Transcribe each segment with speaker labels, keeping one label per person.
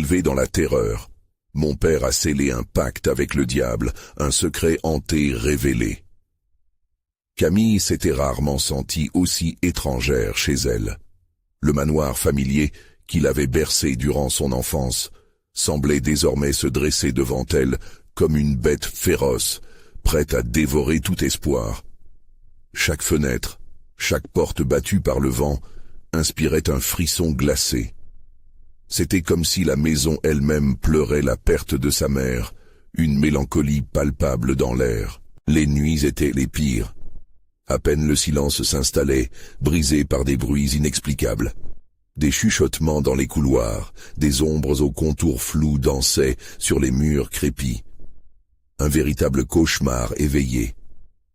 Speaker 1: élevé dans la terreur. Mon père a scellé un pacte avec le diable, un secret hanté révélé. Camille s'était rarement sentie aussi étrangère chez elle. Le manoir familier, qui l'avait bercé durant son enfance, semblait désormais se dresser devant elle comme une bête féroce, prête à dévorer tout espoir. Chaque fenêtre, chaque porte battue par le vent, inspirait un frisson glacé. C'était comme si la maison elle-même pleurait la perte de sa mère, une mélancolie palpable dans l'air. Les nuits étaient les pires. À peine le silence s'installait, brisé par des bruits inexplicables. Des chuchotements dans les couloirs, des ombres aux contours flous dansaient sur les murs crépis. Un véritable cauchemar éveillé.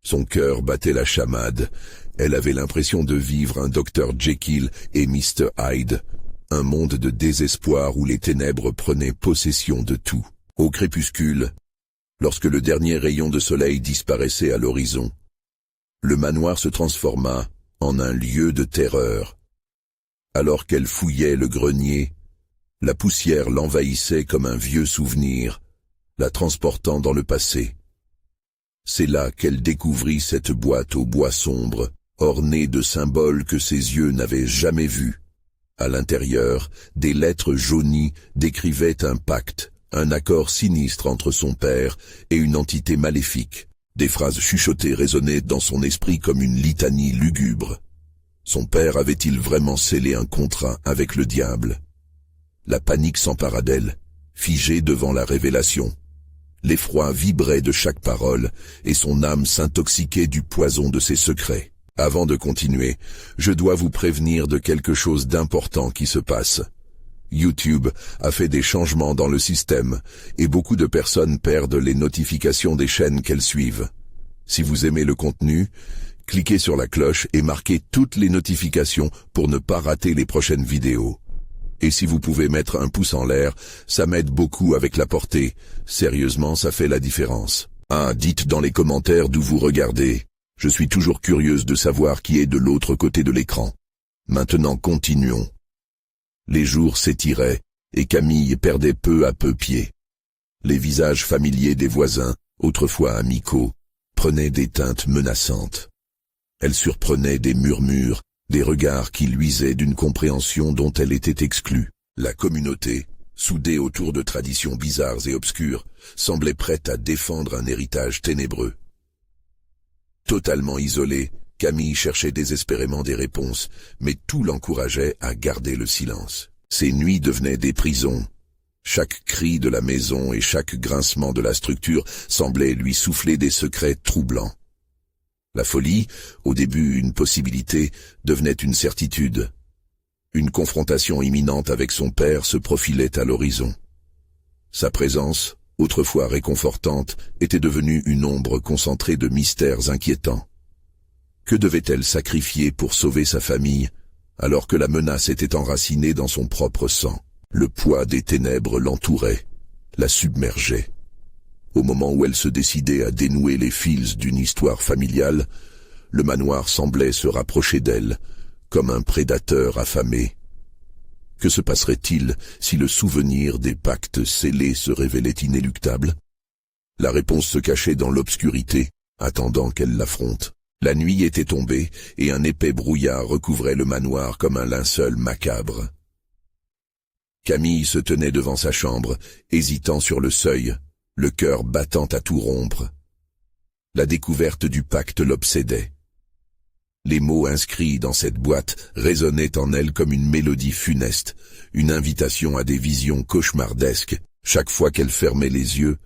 Speaker 1: Son cœur battait la chamade. Elle avait l'impression de vivre un Dr Jekyll et Mr Hyde, un monde de désespoir où les ténèbres prenaient possession de tout. Au crépuscule, lorsque le dernier rayon de soleil disparaissait à l'horizon, le manoir se transforma en un lieu de terreur. Alors qu'elle fouillait le grenier, la poussière l'envahissait comme un vieux souvenir, la transportant dans le passé. C'est là qu'elle découvrit cette boîte au bois sombre, ornée de symboles que ses yeux n'avaient jamais vus. À l'intérieur, des lettres jaunies décrivaient un pacte, un accord sinistre entre son père et une entité maléfique. Des phrases chuchotées résonnaient dans son esprit comme une litanie lugubre. Son père avait-il vraiment scellé un contrat avec le diable? La panique s'empara d'elle, figée devant la révélation. L'effroi vibrait de chaque parole, et son âme s'intoxiquait du poison de ses secrets. Avant de continuer, je dois vous prévenir de quelque chose d'important qui se passe. YouTube a fait des changements dans le système, et beaucoup de personnes perdent les notifications des chaînes qu'elles suivent. Si vous aimez le contenu, cliquez sur la cloche et marquez toutes les notifications pour ne pas rater les prochaines vidéos. Et si vous pouvez mettre un pouce en l'air, ça m'aide beaucoup avec la portée. Sérieusement, ça fait la différence. Dites dans les commentaires d'où vous regardez. Je suis toujours curieuse de savoir qui est de l'autre côté de l'écran. Maintenant, continuons. Les jours s'étiraient, et Camille perdait peu à peu pied. Les visages familiers des voisins, autrefois amicaux, prenaient des teintes menaçantes. Elle surprenait des murmures, des regards qui luisaient d'une compréhension dont elle était exclue. La communauté, soudée autour de traditions bizarres et obscures, semblait prête à défendre un héritage ténébreux. Totalement isolée, Camille cherchait désespérément des réponses, mais tout l'encourageait à garder le silence. Ses nuits devenaient des prisons. Chaque cri de la maison et chaque grincement de la structure semblait lui souffler des secrets troublants. La folie, au début une possibilité, devenait une certitude. Une confrontation imminente avec son père se profilait à l'horizon. Sa présence, autrefois réconfortante, était devenue une ombre concentrée de mystères inquiétants. Que devait-elle sacrifier pour sauver sa famille, alors que la menace était enracinée dans son propre sang? Le poids des ténèbres l'entourait, la submergeait. Au moment où elle se décidait à dénouer les fils d'une histoire familiale, le manoir semblait se rapprocher d'elle, comme un prédateur affamé. Que se passerait-il si le souvenir des pactes scellés se révélait inéluctable? La réponse se cachait dans l'obscurité, attendant qu'elle l'affronte. La nuit était tombée, et un épais brouillard recouvrait le manoir comme un linceul macabre. Camille se tenait devant sa chambre, hésitant sur le seuil, le cœur battant à tout rompre. La découverte du pacte l'obsédait. Les mots inscrits dans cette boîte résonnaient en elle comme une mélodie funeste, une invitation à des visions cauchemardesques. Chaque fois qu'elle fermait les yeux,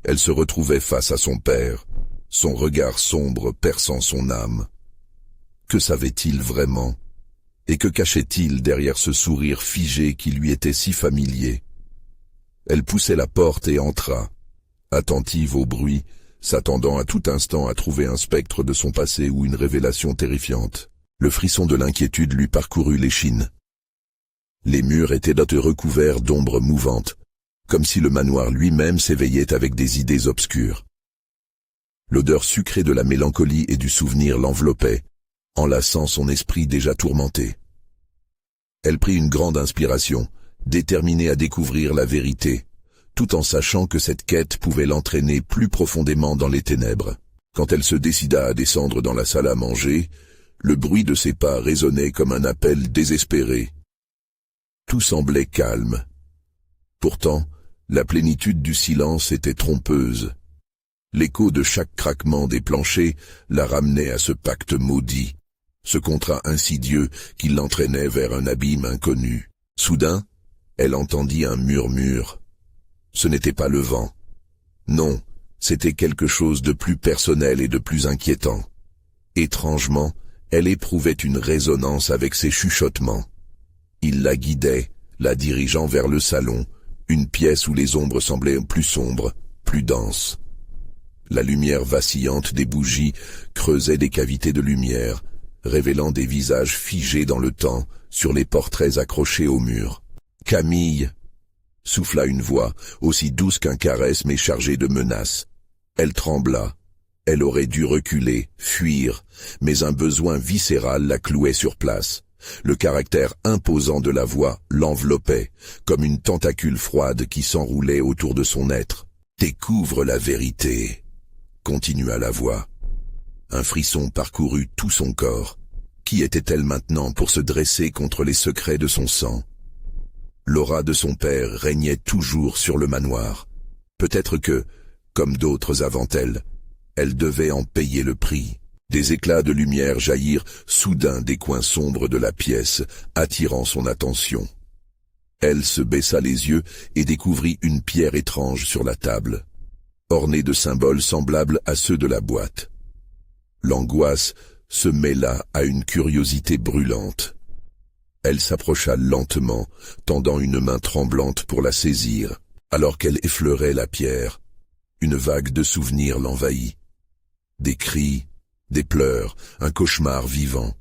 Speaker 1: elle se retrouvait face à son père, son regard sombre perçant son âme. Que savait-il vraiment? Et que cachait-il derrière ce sourire figé qui lui était si familier? Elle poussait la porte et entra, attentive au bruit, s'attendant à tout instant à trouver un spectre de son passé ou une révélation terrifiante. Le frisson de l'inquiétude lui parcourut l'échine. Les murs étaient recouverts d'ombres mouvantes, comme si le manoir lui-même s'éveillait avec des idées obscures. L'odeur sucrée de la mélancolie et du souvenir l'enveloppait, enlaçant son esprit déjà tourmenté. Elle prit une grande inspiration, déterminée à découvrir la vérité, tout en sachant que cette quête pouvait l'entraîner plus profondément dans les ténèbres. Quand elle se décida à descendre dans la salle à manger, le bruit de ses pas résonnait comme un appel désespéré. Tout semblait calme. Pourtant, la plénitude du silence était trompeuse. L'écho de chaque craquement des planchers la ramenait à ce pacte maudit, ce contrat insidieux qui l'entraînait vers un abîme inconnu. Soudain, elle entendit un murmure. Ce n'était pas le vent. Non, c'était quelque chose de plus personnel et de plus inquiétant. Étrangement, elle éprouvait une résonance avec ses chuchotements. Il la guidait, la dirigeant vers le salon, une pièce où les ombres semblaient plus sombres, plus denses. La lumière vacillante des bougies creusait des cavités de lumière, révélant des visages figés dans le temps sur les portraits accrochés au mur. « Camille !» souffla une voix, aussi douce qu'un caresse mais chargée de menaces. Elle trembla. Elle aurait dû reculer, fuir, mais un besoin viscéral la clouait sur place. Le caractère imposant de la voix l'enveloppait, comme une tentacule froide qui s'enroulait autour de son être. « Découvre la vérité !» continua la voix. Un frisson parcourut tout son corps. Qui était-elle maintenant pour se dresser contre les secrets de son sang? L'aura de son père régnait toujours sur le manoir. Peut-être que, comme d'autres avant elle devait en payer le prix. Des éclats de lumière jaillirent soudain des coins sombres de la pièce, attirant son attention. Elle se baissa les yeux et découvrit une pierre étrange sur la table, ornée de symboles semblables à ceux de la boîte. L'angoisse se mêla à une curiosité brûlante. Elle s'approcha lentement, tendant une main tremblante pour la saisir. Alors qu'elle effleurait la pierre, une vague de souvenirs l'envahit. Des cris, des pleurs, un cauchemar vivant.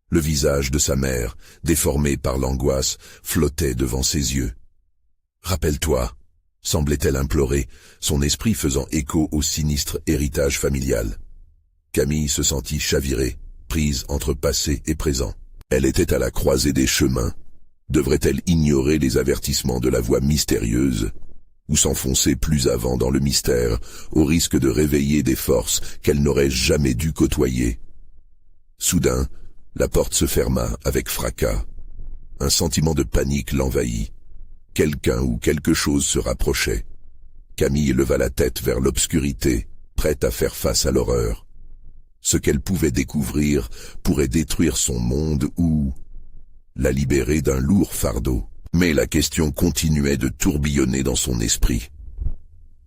Speaker 1: Le visage de sa mère, déformé par l'angoisse, flottait devant ses yeux. « Rappelle-toi » semblait-elle implorer, son esprit faisant écho au sinistre héritage familial. Camille se sentit chavirée, prise entre passé et présent. Elle était à la croisée des chemins. Devrait-elle ignorer les avertissements de la voix mystérieuse, ou s'enfoncer plus avant dans le mystère, au risque de réveiller des forces qu'elle n'aurait jamais dû côtoyer? Soudain, la porte se ferma avec fracas. Un sentiment de panique l'envahit. Quelqu'un ou quelque chose se rapprochait. Camille leva la tête vers l'obscurité, prête à faire face à l'horreur. Ce qu'elle pouvait découvrir pourrait détruire son monde ou la libérer d'un lourd fardeau. Mais la question continuait de tourbillonner dans son esprit.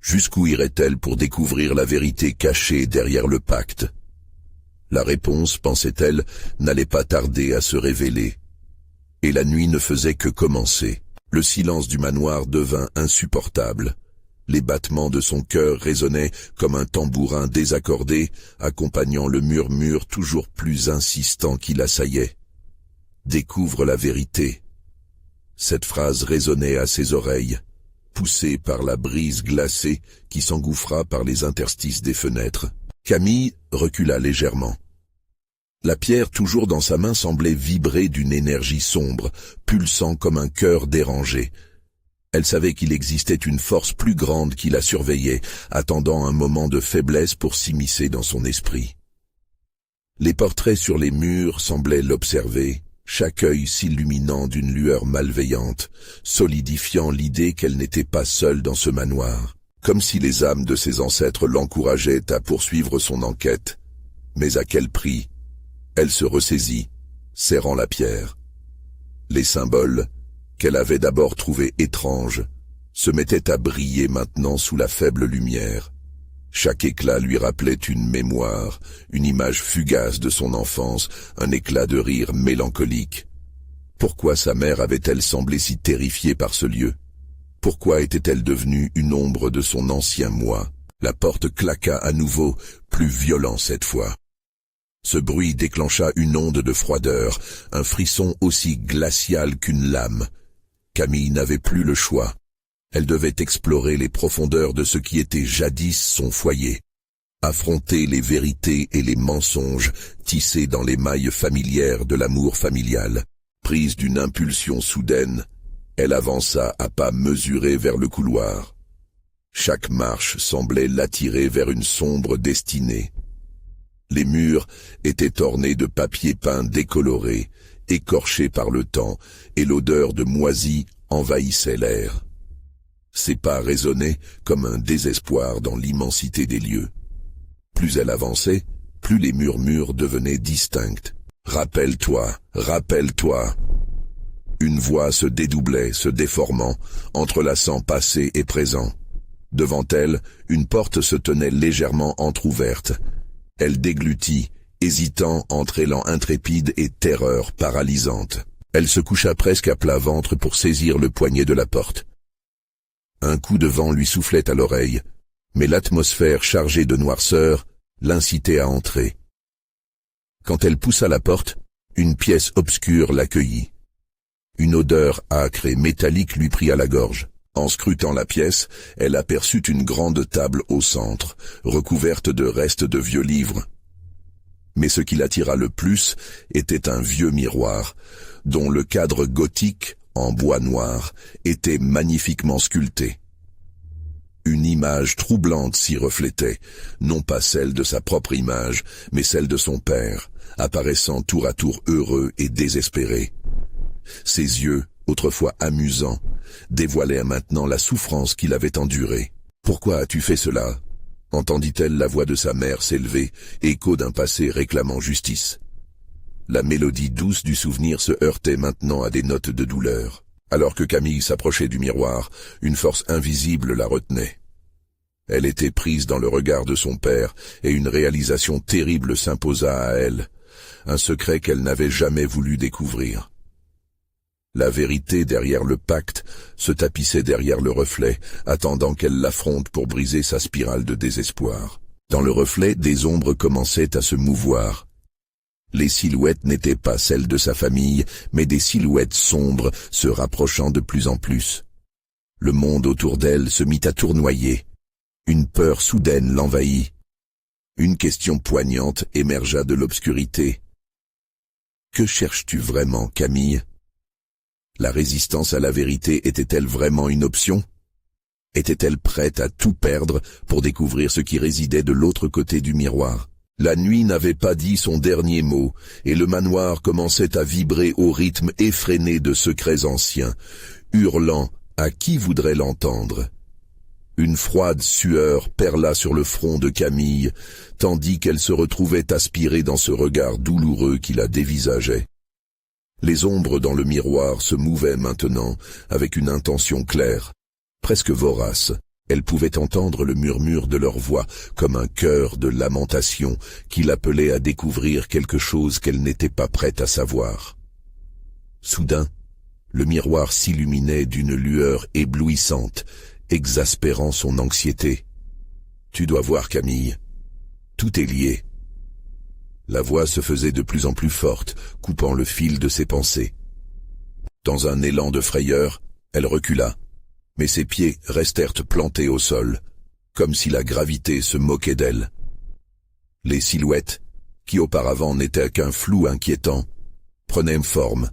Speaker 1: Jusqu'où irait-elle pour découvrir la vérité cachée derrière le pacte? La réponse, pensait-elle, n'allait pas tarder à se révéler. Et la nuit ne faisait que commencer. Le silence du manoir devint insupportable. Les battements de son cœur résonnaient comme un tambourin désaccordé, accompagnant le murmure toujours plus insistant qui l'assaillait. « Découvre la vérité !» Cette phrase résonnait à ses oreilles, poussée par la brise glacée qui s'engouffra par les interstices des fenêtres. Camille recula légèrement. La pierre toujours dans sa main semblait vibrer d'une énergie sombre, pulsant comme un cœur dérangé. Elle savait qu'il existait une force plus grande qui la surveillait, attendant un moment de faiblesse pour s'immiscer dans son esprit. Les portraits sur les murs semblaient l'observer, chaque œil s'illuminant d'une lueur malveillante, solidifiant l'idée qu'elle n'était pas seule dans ce manoir, comme si les âmes de ses ancêtres l'encourageaient à poursuivre son enquête. Mais à quel prix? Elle se ressaisit, serrant la pierre. Les symboles, qu'elle avait d'abord trouvés étranges, se mettaient à briller maintenant sous la faible lumière. Chaque éclat lui rappelait une mémoire, une image fugace de son enfance, un éclat de rire mélancolique. Pourquoi sa mère avait-elle semblé si terrifiée par ce lieu? Pourquoi était-elle devenue une ombre de son ancien moi? La porte claqua à nouveau, plus violent cette fois. Ce bruit déclencha une onde de froideur, un frisson aussi glacial qu'une lame. Camille n'avait plus le choix. Elle devait explorer les profondeurs de ce qui était jadis son foyer, affronter les vérités et les mensonges tissés dans les mailles familières de l'amour familial. Prise d'une impulsion soudaine, Elle avança à pas mesurés vers le couloir. Chaque marche semblait l'attirer vers une sombre destinée. Les murs étaient ornés de papier peint décoloré, écorché par le temps, et l'odeur de moisi envahissait l'air. Ses pas résonnaient comme un désespoir dans l'immensité des lieux. Plus elle avançait, plus les murmures devenaient distincts. « Rappelle-toi, rappelle-toi !» Une voix se dédoublait, se déformant, entrelaçant passé et présent. Devant elle, une porte se tenait légèrement entr'ouverte. Elle déglutit, hésitant entre élan intrépide et terreur paralysante. Elle se coucha presque à plat ventre pour saisir le poignet de la porte. Un coup de vent lui soufflait à l'oreille, mais l'atmosphère chargée de noirceur l'incitait à entrer. Quand elle poussa la porte, une pièce obscure l'accueillit. Une odeur âcre et métallique lui prit à la gorge. En scrutant la pièce, elle aperçut une grande table au centre, recouverte de restes de vieux livres. Mais ce qui l'attira le plus était un vieux miroir, dont le cadre gothique, en bois noir, était magnifiquement sculpté. Une image troublante s'y reflétait, non pas celle de sa propre image, mais celle de son père, apparaissant tour à tour heureux et désespéré. Ses yeux, autrefois amusants, dévoilèrent maintenant la souffrance qu'il avait endurée. « Pourquoi as-tu fait cela ?» entendit-elle la voix de sa mère s'élever, écho d'un passé réclamant justice. La mélodie douce du souvenir se heurtait maintenant à des notes de douleur. Alors que Camille s'approchait du miroir, une force invisible la retenait. Elle était prise dans le regard de son père, et une réalisation terrible s'imposa à elle, un secret qu'elle n'avait jamais voulu découvrir. La vérité derrière le pacte se tapissait derrière le reflet, attendant qu'elle l'affronte pour briser sa spirale de désespoir. Dans le reflet, des ombres commençaient à se mouvoir. Les silhouettes n'étaient pas celles de sa famille, mais des silhouettes sombres se rapprochant de plus en plus. Le monde autour d'elle se mit à tournoyer. Une peur soudaine l'envahit. Une question poignante émergea de l'obscurité. « Que cherches-tu vraiment, Camille ?» La résistance à la vérité était-elle vraiment une option? Était-elle prête à tout perdre pour découvrir ce qui résidait de l'autre côté du miroir? La nuit n'avait pas dit son dernier mot, et le manoir commençait à vibrer au rythme effréné de secrets anciens, hurlant à qui voudrait l'entendre. Une froide sueur perla sur le front de Camille, tandis qu'elle se retrouvait aspirée dans ce regard douloureux qui la dévisageait. Les ombres dans le miroir se mouvaient maintenant, avec une intention claire, presque vorace. Elle pouvait entendre le murmure de leur voix, comme un chœur de lamentation qui l'appelait à découvrir quelque chose qu'elle n'était pas prête à savoir. Soudain, le miroir s'illuminait d'une lueur éblouissante, exaspérant son anxiété. « Tu dois voir, Camille. Tout est lié. » La voix se faisait de plus en plus forte, coupant le fil de ses pensées. Dans un élan de frayeur, elle recula, mais ses pieds restèrent plantés au sol, comme si la gravité se moquait d'elle. Les silhouettes, qui auparavant n'étaient qu'un flou inquiétant, prenaient forme,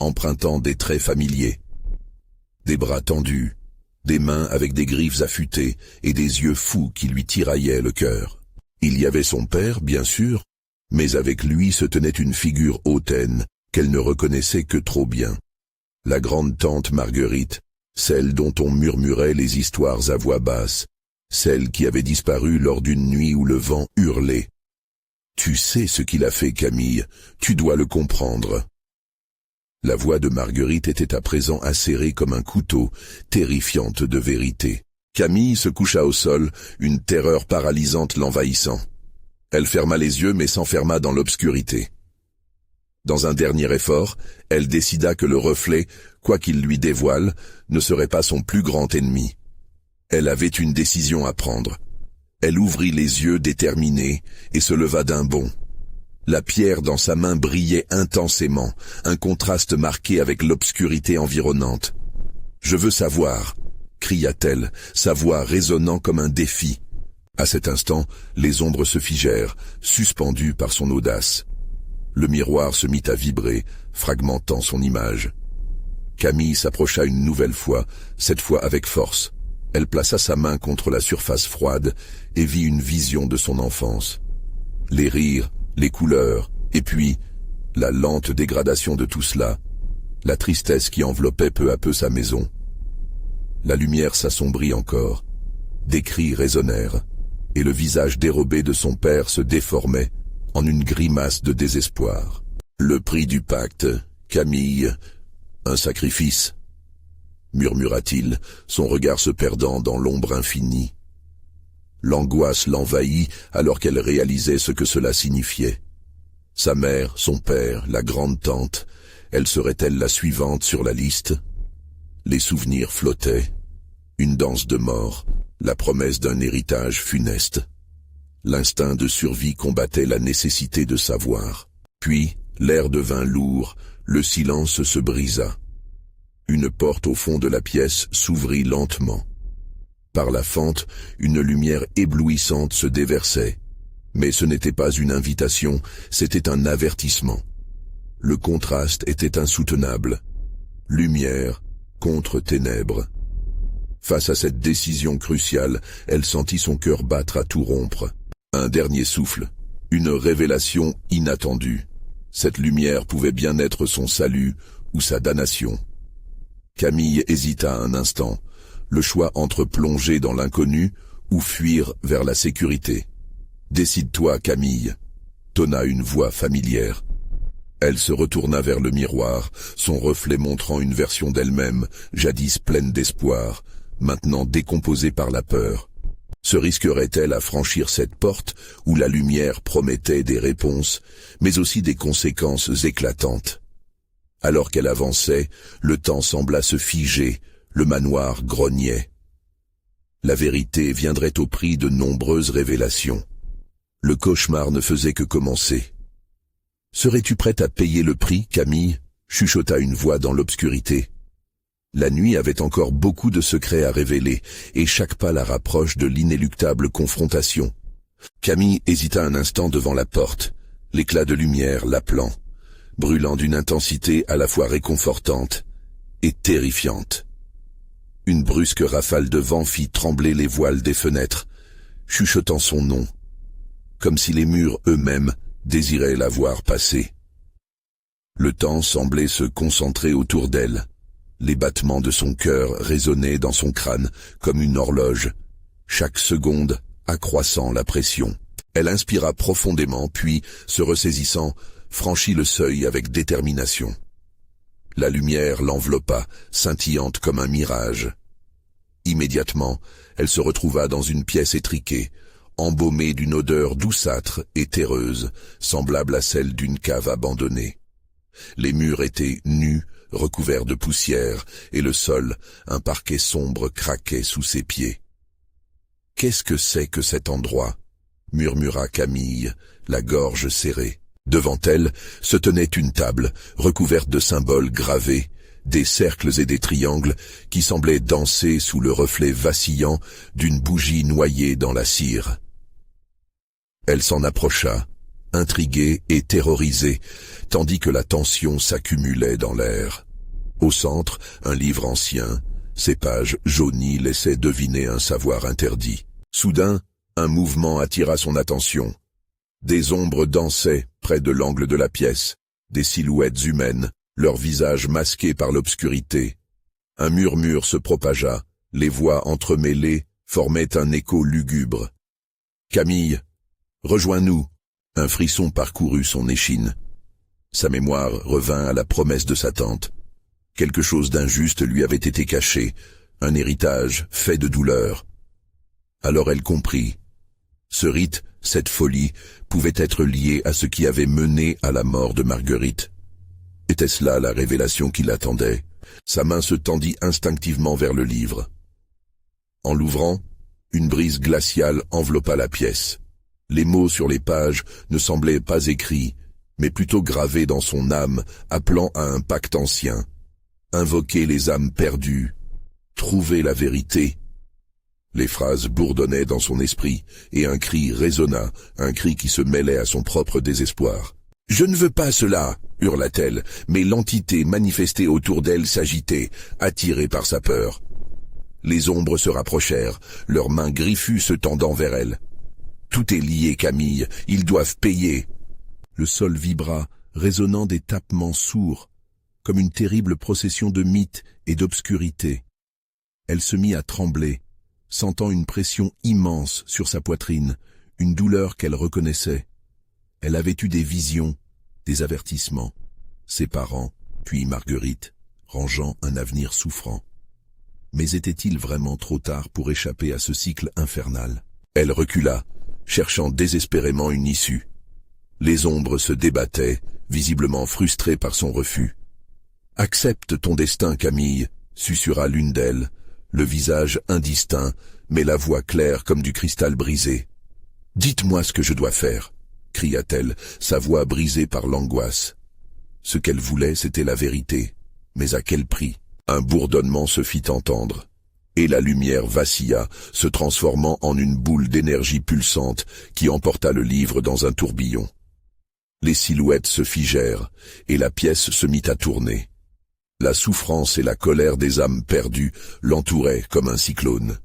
Speaker 1: empruntant des traits familiers. Des bras tendus, des mains avec des griffes affûtées et des yeux fous qui lui tiraillaient le cœur. Il y avait son père, bien sûr, mais avec lui se tenait une figure hautaine qu'elle ne reconnaissait que trop bien. La grande-tante Marguerite, celle dont on murmurait les histoires à voix basse, celle qui avait disparu lors d'une nuit où le vent hurlait. « Tu sais ce qu'il a fait, Camille, tu dois le comprendre. » La voix de Marguerite était à présent acérée comme un couteau, terrifiante de vérité. Camille se coucha au sol, une terreur paralysante l'envahissant. Elle ferma les yeux mais s'enferma dans l'obscurité. Dans un dernier effort, elle décida que le reflet, quoi qu'il lui dévoile, ne serait pas son plus grand ennemi. Elle avait une décision à prendre. Elle ouvrit les yeux déterminée et se leva d'un bond. La pierre dans sa main brillait intensément, un contraste marqué avec l'obscurité environnante. « Je veux savoir !» cria-t-elle, sa voix résonnant comme un défi. À cet instant, les ombres se figèrent, suspendues par son audace. Le miroir se mit à vibrer, fragmentant son image. « Camille s'approcha une nouvelle fois, cette fois avec force. Elle plaça sa main contre la surface froide et vit une vision de son enfance. Les rires, les couleurs, et puis la lente dégradation de tout cela, la tristesse qui enveloppait peu à peu sa maison. La lumière s'assombrit encore, des cris résonnèrent, et le visage dérobé de son père se déformait en une grimace de désespoir. Le prix du pacte, Camille, un sacrifice, murmura-t-il, son regard se perdant dans l'ombre infinie. L'angoisse l'envahit alors qu'elle réalisait ce que cela signifiait. Sa mère, son père, la grande-tante, elle serait-elle la suivante sur la liste? Les souvenirs flottaient. Une danse de mort, la promesse d'un héritage funeste. L'instinct de survie combattait la nécessité de savoir. Puis, l'air devint lourd, le silence se brisa. Une porte au fond de la pièce s'ouvrit lentement. Par la fente, une lumière éblouissante se déversait. Mais ce n'était pas une invitation, c'était un avertissement. Le contraste était insoutenable. Lumière contre ténèbres. Face à cette décision cruciale, elle sentit son cœur battre à tout rompre. Un dernier souffle, une révélation inattendue. Cette lumière pouvait bien être son salut ou sa damnation. Camille hésita un instant, le choix entre plonger dans l'inconnu ou fuir vers la sécurité. « Décide-toi, Camille », tonna une voix familière. Elle se retourna vers le miroir, son reflet montrant une version d'elle-même, jadis pleine d'espoir, maintenant décomposée par la peur. Se risquerait-elle à franchir cette porte où la lumière promettait des réponses, mais aussi des conséquences éclatantes? Alors qu'elle avançait, le temps sembla se figer, le manoir grognait. La vérité viendrait au prix de nombreuses révélations. Le cauchemar ne faisait que commencer. « Serais-tu prête à payer le prix, Camille ?» chuchota une voix dans l'obscurité. La nuit avait encore beaucoup de secrets à révéler, et chaque pas la rapproche de l'inéluctable confrontation. Camille hésita un instant devant la porte, l'éclat de lumière l'appelant, brûlant d'une intensité à la fois réconfortante et terrifiante. Une brusque rafale de vent fit trembler les voiles des fenêtres, chuchotant son nom, comme si les murs eux-mêmes désiraient la voir passer. Le temps semblait se concentrer autour d'elle. Les battements de son cœur résonnaient dans son crâne comme une horloge, chaque seconde accroissant la pression. Elle inspira profondément, puis, se ressaisissant, franchit le seuil avec détermination. La lumière l'enveloppa, scintillante comme un mirage. Immédiatement, elle se retrouva dans une pièce étriquée, embaumée d'une odeur douceâtre et terreuse, semblable à celle d'une cave abandonnée. Les murs étaient nus, recouverts de poussière, et le sol, un parquet sombre, craquait sous ses pieds. « Qu'est-ce que c'est que cet endroit ?» murmura Camille, la gorge serrée. Devant elle se tenait une table, recouverte de symboles gravés, des cercles et des triangles qui semblaient danser sous le reflet vacillant d'une bougie noyée dans la cire. Elle s'en approcha, intriguée et terrorisée, tandis que la tension s'accumulait dans l'air. Au centre, un livre ancien, ses pages jaunies laissaient deviner un savoir interdit. Soudain, un mouvement attira son attention. Des ombres dansaient près de l'angle de la pièce, des silhouettes humaines, leurs visages masqués par l'obscurité. Un murmure se propagea, les voix entremêlées formaient un écho lugubre. « Camille, rejoins-nous !» Un frisson parcourut son échine. Sa mémoire revint à la promesse de sa tante. Quelque chose d'injuste lui avait été caché, un héritage fait de douleur. Alors elle comprit. Ce rite, cette folie, pouvait être lié à ce qui avait mené à la mort de Marguerite. Était-ce là la révélation qui l'attendait? Sa main se tendit instinctivement vers le livre. En l'ouvrant, une brise glaciale enveloppa la pièce. Les mots sur les pages ne semblaient pas écrits, mais plutôt gravés dans son âme, appelant à un pacte ancien. Invoquer les âmes perdues, trouver la vérité. Les phrases bourdonnaient dans son esprit, et un cri résonna, un cri qui se mêlait à son propre désespoir. Je ne veux pas cela, hurla-t-elle, mais l'entité manifestée autour d'elle s'agitait, attirée par sa peur. Les ombres se rapprochèrent, leurs mains griffues se tendant vers elle. Tout est lié, Camille, ils doivent payer. Le sol vibra, résonnant des tapements sourds, comme une terrible procession de mythes et d'obscurité. Elle se mit à trembler, sentant une pression immense sur sa poitrine, une douleur qu'elle reconnaissait. Elle avait eu des visions, des avertissements. Ses parents, puis Marguerite, rangeant un avenir souffrant. Mais était-il vraiment trop tard pour échapper à ce cycle infernal? Elle recula, cherchant désespérément une issue. Les ombres se débattaient, visiblement frustrées par son refus. « Accepte ton destin, Camille », susurra l'une d'elles, le visage indistinct, mais la voix claire comme du cristal brisé. « Dites-moi ce que je dois faire », cria-t-elle, sa voix brisée par l'angoisse. Ce qu'elle voulait, c'était la vérité. Mais à quel prix? Un bourdonnement se fit entendre, et la lumière vacilla, se transformant en une boule d'énergie pulsante qui emporta le livre dans un tourbillon. Les silhouettes se figèrent, et la pièce se mit à tourner. La souffrance et la colère des âmes perdues l'entouraient comme un cyclone.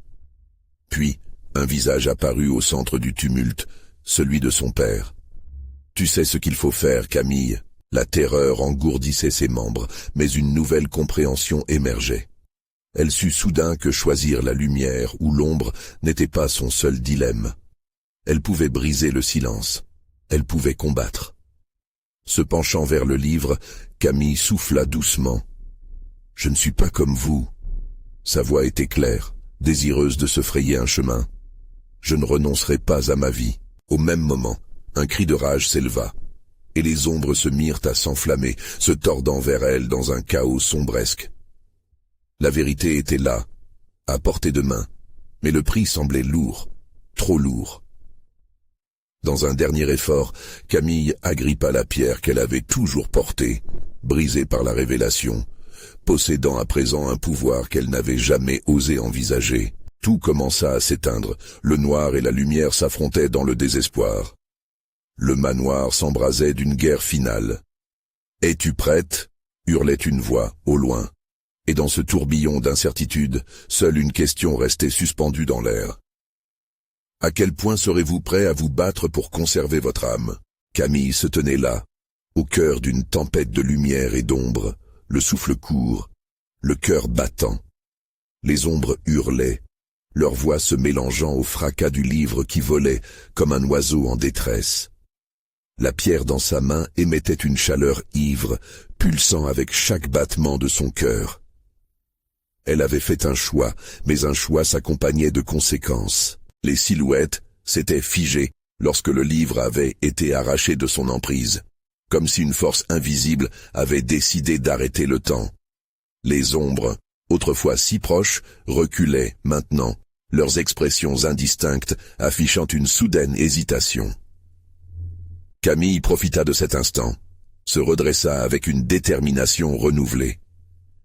Speaker 1: Puis, un visage apparut au centre du tumulte, celui de son père. « Tu sais ce qu'il faut faire, Camille ?» La terreur engourdissait ses membres, mais une nouvelle compréhension émergeait. Elle sut soudain que choisir la lumière ou l'ombre n'était pas son seul dilemme. Elle pouvait briser le silence. Elle pouvait combattre. Se penchant vers le livre, Camille souffla doucement. « Je ne suis pas comme vous. » Sa voix était claire, désireuse de se frayer un chemin. « Je ne renoncerai pas à ma vie. » Au même moment, un cri de rage s'éleva, et les ombres se mirent à s'enflammer, se tordant vers elle dans un chaos sombresque. La vérité était là, à portée de main, mais le prix semblait lourd, trop lourd. Dans un dernier effort, Camille agrippa la pierre qu'elle avait toujours portée, brisée par la révélation, possédant à présent un pouvoir qu'elle n'avait jamais osé envisager. Tout commença à s'éteindre, le noir et la lumière s'affrontaient dans le désespoir. Le manoir s'embrasait d'une guerre finale. « Es-tu prête ?» hurlait une voix, au loin. Et dans ce tourbillon d'incertitude, seule une question restait suspendue dans l'air. « À quel point serez-vous prêt à vous battre pour conserver votre âme ?» Camille se tenait là, au cœur d'une tempête de lumière et d'ombre, le souffle court, le cœur battant. Les ombres hurlaient, leur voix se mélangeant au fracas du livre qui volait comme un oiseau en détresse. La pierre dans sa main émettait une chaleur ivre, pulsant avec chaque battement de son cœur. Elle avait fait un choix, mais un choix s'accompagnait de conséquences. Les silhouettes s'étaient figées lorsque le livre avait été arraché de son emprise, comme si une force invisible avait décidé d'arrêter le temps. Les ombres, autrefois si proches, reculaient maintenant, leurs expressions indistinctes affichant une soudaine hésitation. Camille profita de cet instant, se redressa avec une détermination renouvelée.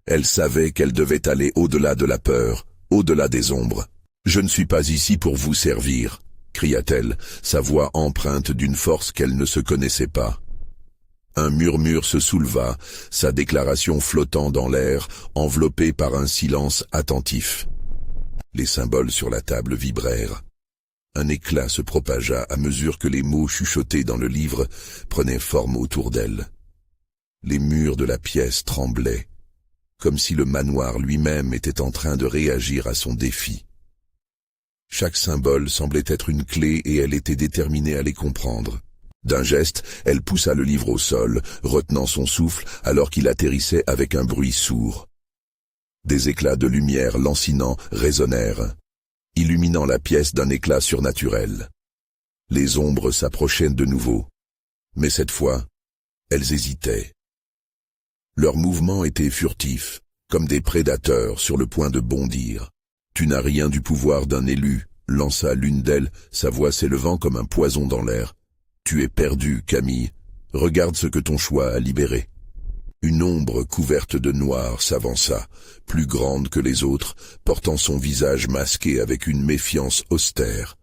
Speaker 1: Elle savait qu'elle devait aller au-delà de la peur, au-delà des ombres. « Je ne suis pas ici pour vous servir », cria-t-elle, sa voix empreinte d'une force qu'elle ne se connaissait pas. Un murmure se souleva, sa déclaration flottant dans l'air, enveloppée par un silence attentif. Les symboles sur la table vibrèrent. Un éclat se propagea à mesure que les mots chuchotés dans le livre prenaient forme autour d'elle. Les murs de la pièce tremblaient, comme si le manoir lui-même était en train de réagir à son défi. Chaque symbole semblait être une clé et elle était déterminée à les comprendre. D'un geste, elle poussa le livre au sol, retenant son souffle alors qu'il atterrissait avec un bruit sourd. Des éclats de lumière lancinants résonnèrent, illuminant la pièce d'un éclat surnaturel. Les ombres s'approchaient de nouveau, mais cette fois, elles hésitaient. Leurs mouvements étaient furtifs, comme des prédateurs sur le point de bondir. « Tu n'as rien du pouvoir d'un élu », lança l'une d'elles, sa voix s'élevant comme un poison dans l'air. « Tu es perdu, Camille. Regarde ce que ton choix a libéré. » Une ombre couverte de noir s'avança, plus grande que les autres, portant son visage masqué avec une méfiance austère.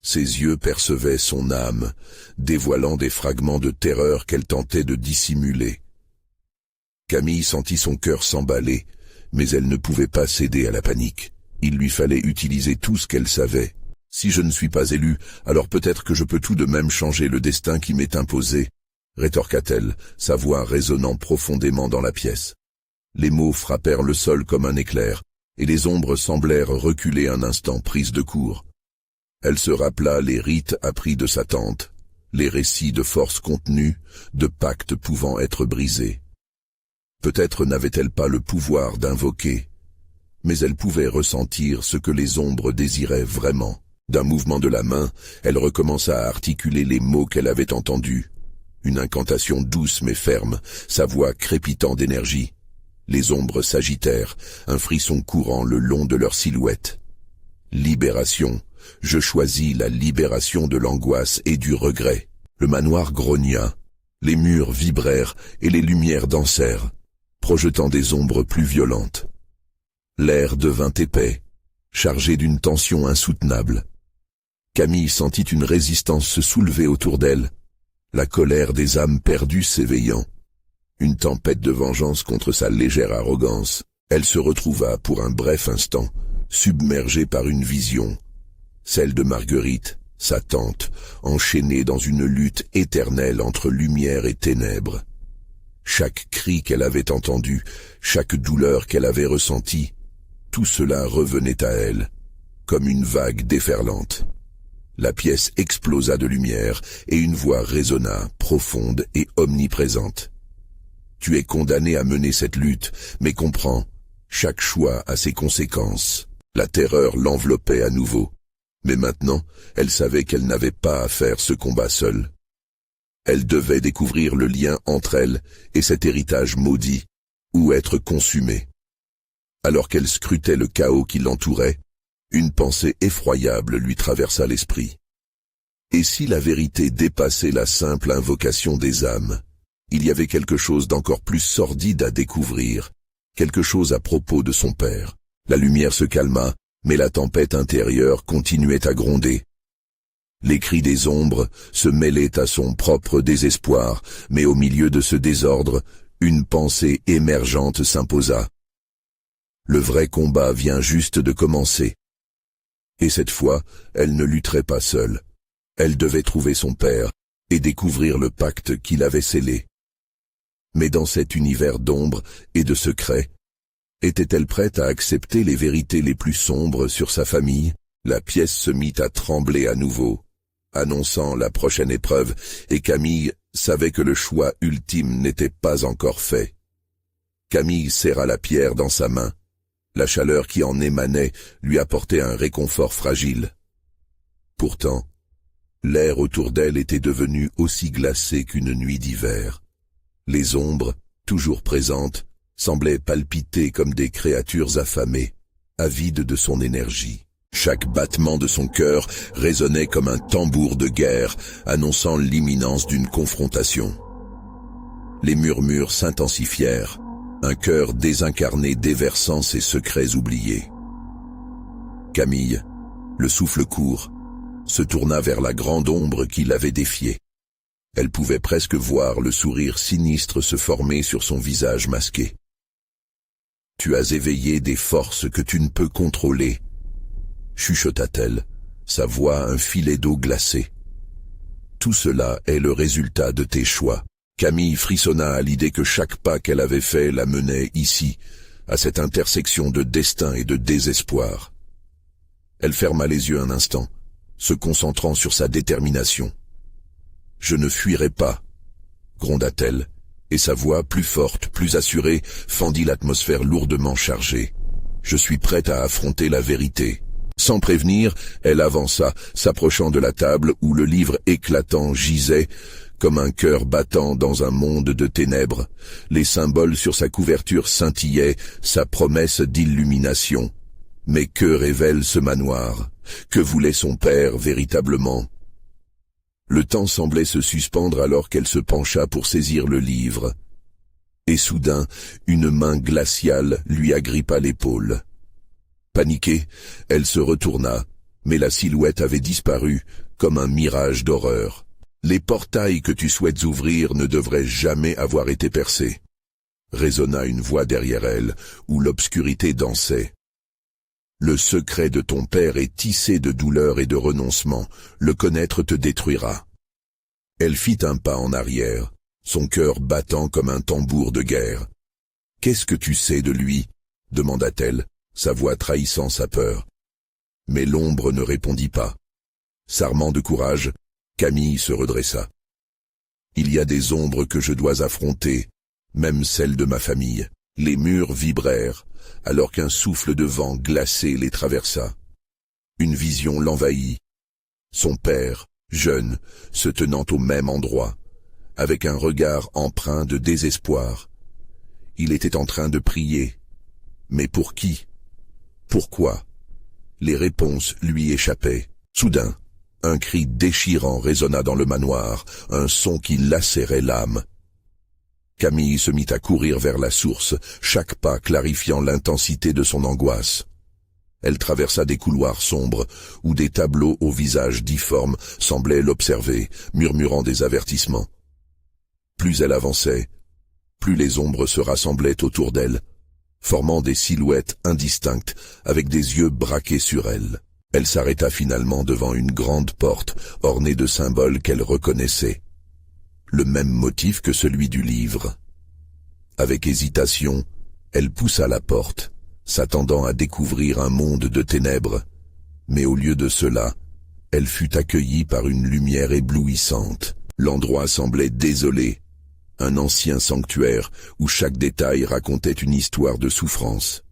Speaker 1: Ses yeux percevaient son âme, dévoilant des fragments de terreur qu'elle tentait de dissimuler. Camille sentit son cœur s'emballer, mais elle ne pouvait pas céder à la panique. Il lui fallait utiliser tout ce qu'elle savait. Si je ne suis pas élue, alors peut-être que je peux tout de même changer le destin qui m'est imposé, rétorqua-t-elle, sa voix résonnant profondément dans la pièce. Les mots frappèrent le sol comme un éclair, et les ombres semblèrent reculer un instant prises de court. Elle se rappela les rites appris de sa tante, les récits de forces contenues, de pactes pouvant être brisés. Peut-être n'avait-elle pas le pouvoir d'invoquer, mais elle pouvait ressentir ce que les ombres désiraient vraiment. D'un mouvement de la main, elle recommença à articuler les mots qu'elle avait entendus. Une incantation douce mais ferme, sa voix crépitant d'énergie. Les ombres s'agitèrent, un frisson courant le long de leur silhouette. Libération. Je choisis la libération de l'angoisse et du regret. Le manoir grogna. Les murs vibrèrent et les lumières dansèrent, projetant des ombres plus violentes. L'air devint épais, chargé d'une tension insoutenable. Camille sentit une résistance se soulever autour d'elle, la colère des âmes perdues s'éveillant. Une tempête de vengeance contre sa légère arrogance. Elle se retrouva pour un bref instant, submergée par une vision, celle de Marguerite, sa tante, enchaînée dans une lutte éternelle entre lumière et ténèbres. Chaque cri qu'elle avait entendu, chaque douleur qu'elle avait ressentie, tout cela revenait à elle, comme une vague déferlante. La pièce explosa de lumière et une voix résonna, profonde et omniprésente. Tu es condamné à mener cette lutte, mais comprends, chaque choix a ses conséquences. La terreur l'enveloppait à nouveau, mais maintenant, elle savait qu'elle n'avait pas à faire ce combat seule. Elle devait découvrir le lien entre elle et cet héritage maudit, ou être consumée. Alors qu'elle scrutait le chaos qui l'entourait, une pensée effroyable lui traversa l'esprit. Et si la vérité dépassait la simple invocation des âmes? Il y avait quelque chose d'encore plus sordide à découvrir, quelque chose à propos de son père. La lumière se calma, mais la tempête intérieure continuait à gronder. Les cris des ombres se mêlaient à son propre désespoir, mais au milieu de ce désordre, une pensée émergente s'imposa. Le vrai combat vient juste de commencer. Et cette fois, elle ne lutterait pas seule. Elle devait trouver son père et découvrir le pacte qu'il avait scellé. Mais dans cet univers d'ombre et de secrets, était-elle prête à accepter les vérités les plus sombres sur sa famille? La pièce se mit à trembler à nouveau, annonçant la prochaine épreuve, et Camille savait que le choix ultime n'était pas encore fait. Camille serra la pierre dans sa main. La chaleur qui en émanait lui apportait un réconfort fragile. Pourtant, l'air autour d'elle était devenu aussi glacé qu'une nuit d'hiver. Les ombres, toujours présentes, semblaient palpiter comme des créatures affamées, avides de son énergie. Chaque battement de son cœur résonnait comme un tambour de guerre, annonçant l'imminence d'une confrontation. Les murmures s'intensifièrent, un cœur désincarné déversant ses secrets oubliés. Camille, le souffle court, se tourna vers la grande ombre qui l'avait défiée. Elle pouvait presque voir le sourire sinistre se former sur son visage masqué. « Tu as éveillé des forces que tu ne peux contrôler », chuchota-t-elle, sa voix un filet d'eau glacée. « Tout cela est le résultat de tes choix. » Camille frissonna à l'idée que chaque pas qu'elle avait fait la menait ici, à cette intersection de destin et de désespoir. Elle ferma les yeux un instant, se concentrant sur sa détermination. « Je ne fuirai pas », gronda-t-elle, et sa voix, plus forte, plus assurée, fendit l'atmosphère lourdement chargée. « Je suis prête à affronter la vérité. » Sans prévenir, elle avança, s'approchant de la table où le livre éclatant gisait, comme un cœur battant dans un monde de ténèbres. Les symboles sur sa couverture scintillaient, sa promesse d'illumination. Mais que révèle ce manoir? Que voulait son père véritablement? Le temps semblait se suspendre alors qu'elle se pencha pour saisir le livre. Et soudain, une main glaciale lui agrippa l'épaule. Paniquée, elle se retourna, Mais la silhouette avait disparu, comme un mirage d'horreur. Les portails que tu souhaites ouvrir ne devraient jamais avoir été percés. Résonna une voix derrière elle, où l'obscurité dansait. Le secret de ton père est tissé de douleur et de renoncement, le connaître te détruira. Elle fit un pas en arrière, son cœur battant comme un tambour de guerre. « Qu'est-ce que tu sais de lui ?» demanda-t-elle, sa voix trahissant sa peur. Mais l'ombre ne répondit pas. S'armant de courage, Camille se redressa. « Il y a des ombres que je dois affronter, même celles de ma famille. » Les murs vibrèrent, alors qu'un souffle de vent glacé les traversa. Une vision l'envahit. Son père, jeune, se tenant au même endroit, avec un regard empreint de désespoir. Il était en train de prier. Mais pour qui? Pourquoi? Les réponses lui échappaient. Soudain, un cri déchirant résonna dans le manoir, un son qui lacérait l'âme. Camille se mit à courir vers la source, chaque pas clarifiant l'intensité de son angoisse. Elle traversa des couloirs sombres, où des tableaux au visage difforme semblaient l'observer, murmurant des avertissements. Plus elle avançait, plus les ombres se rassemblaient autour d'elle, formant des silhouettes indistinctes, avec des yeux braqués sur elle. Elle s'arrêta finalement devant une grande porte, ornée de symboles qu'elle reconnaissait. Le même motif que celui du livre. Avec hésitation, elle poussa la porte, s'attendant à découvrir un monde de ténèbres. Mais au lieu de cela, elle fut accueillie par une lumière éblouissante. L'endroit semblait désolé, un ancien sanctuaire où chaque détail racontait une histoire de souffrance.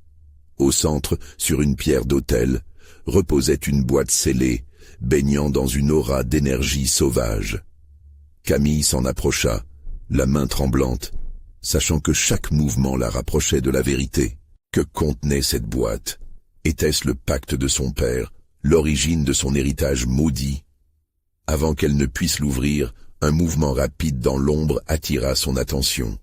Speaker 1: Au centre, sur une pierre d'autel, reposait une boîte scellée, baignant dans une aura d'énergie sauvage. Camille s'en approcha, la main tremblante, sachant que chaque mouvement la rapprochait de la vérité. Que contenait cette boîte? Était-ce le pacte de son père, l'origine de son héritage maudit? Avant qu'elle ne puisse l'ouvrir, un mouvement rapide dans l'ombre attira son attention.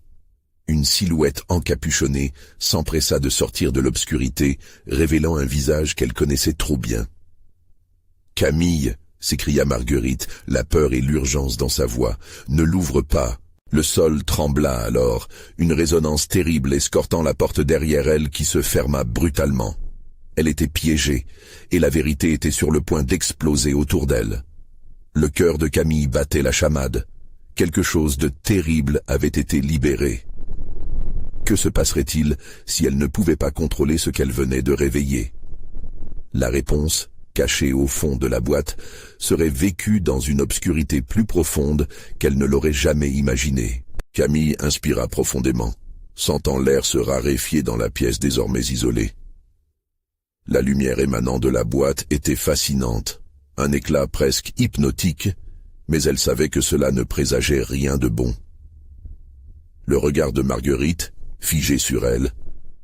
Speaker 1: Une silhouette encapuchonnée s'empressa de sortir de l'obscurité, révélant un visage qu'elle connaissait trop bien. « Camille !» s'écria Marguerite, la peur et l'urgence dans sa voix. « Ne l'ouvre pas !» Le sol trembla alors, une résonance terrible escortant la porte derrière elle qui se ferma brutalement. Elle était piégée, et la vérité était sur le point d'exploser autour d'elle. Le cœur de Camille battait la chamade. Quelque chose de terrible avait été libéré. Que se passerait-il si elle ne pouvait pas contrôler ce qu'elle venait de réveiller? La réponse, cachée au fond de la boîte, serait vécue dans une obscurité plus profonde qu'elle ne l'aurait jamais imaginée. Camille inspira profondément, sentant l'air se raréfier dans la pièce désormais isolée. La lumière émanant de la boîte était fascinante, un éclat presque hypnotique, mais elle savait que cela ne présageait rien de bon. Le regard de Marguerite, figé sur elle,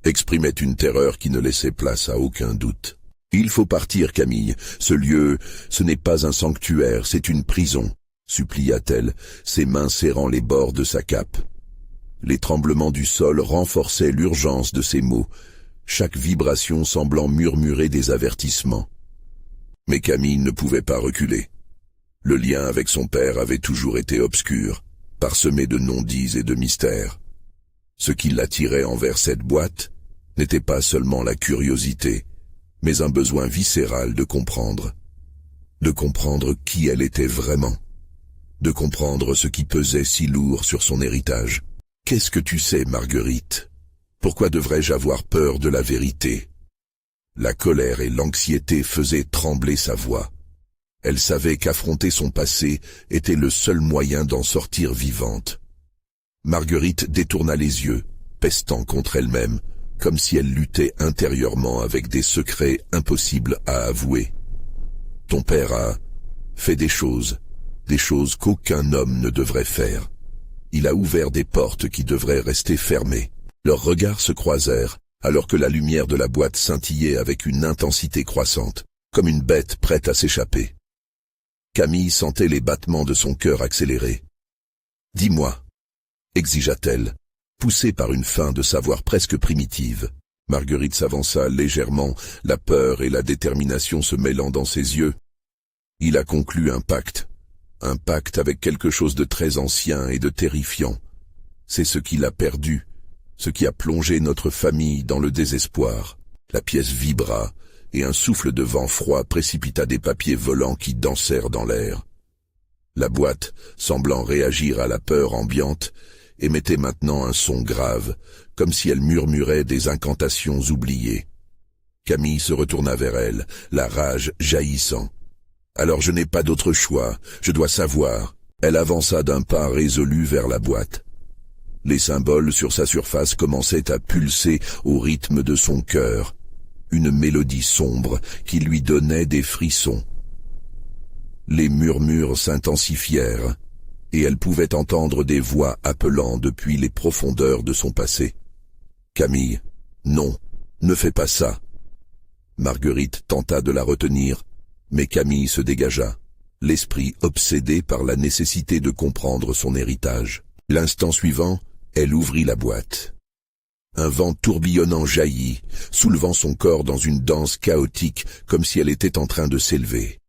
Speaker 1: exprimait une terreur qui ne laissait place à aucun doute. « Il faut partir, Camille. Ce lieu, ce n'est pas un sanctuaire, c'est une prison, » supplia-t-elle, ses mains serrant les bords de sa cape. Les tremblements du sol renforçaient l'urgence de ses mots, chaque vibration semblant murmurer des avertissements. Mais Camille ne pouvait pas reculer. Le lien avec son père avait toujours été obscur, parsemé de non-dits et de mystères. Ce qui l'attirait envers cette boîte n'était pas seulement la curiosité, mais un besoin viscéral de comprendre qui elle était vraiment, de comprendre ce qui pesait si lourd sur son héritage. « Qu'est-ce que tu sais, Marguerite? Pourquoi devrais-je avoir peur de la vérité ?» La colère et l'anxiété faisaient trembler sa voix. Elle savait qu'affronter son passé était le seul moyen d'en sortir vivante. Marguerite détourna les yeux, pestant contre elle-même, comme si elle luttait intérieurement avec des secrets impossibles à avouer. « Ton père a fait des choses qu'aucun homme ne devrait faire. Il a ouvert des portes qui devraient rester fermées. » Leurs regards se croisèrent, alors que la lumière de la boîte scintillait avec une intensité croissante, comme une bête prête à s'échapper. Camille sentait les battements de son cœur accélérer. « Dis-moi » exigea-t-elle, poussée par une faim de savoir presque primitive. Marguerite s'avança légèrement, la peur et la détermination se mêlant dans ses yeux. Il a conclu un pacte avec quelque chose de très ancien et de terrifiant. C'est ce qu'il a perdu, ce qui a plongé notre famille dans le désespoir. La pièce vibra, et un souffle de vent froid précipita des papiers volants qui dansèrent dans l'air. La boîte, semblant réagir à la peur ambiante, émettait maintenant un son grave, comme si elle murmurait des incantations oubliées. Camille se retourna vers elle, la rage jaillissant. « Alors je n'ai pas d'autre choix, je dois savoir. » Elle avança d'un pas résolu vers la boîte. Les symboles sur sa surface commençaient à pulser au rythme de son cœur, une mélodie sombre qui lui donnait des frissons. Les murmures s'intensifièrent, et elle pouvait entendre des voix appelant depuis les profondeurs de son passé. « Camille, non, ne fais pas ça !» Marguerite tenta de la retenir, mais Camille se dégagea, l'esprit obsédé par la nécessité de comprendre son héritage. L'instant suivant, elle ouvrit la boîte. Un vent tourbillonnant jaillit, soulevant son corps dans une danse chaotique comme si elle était en train de s'élever.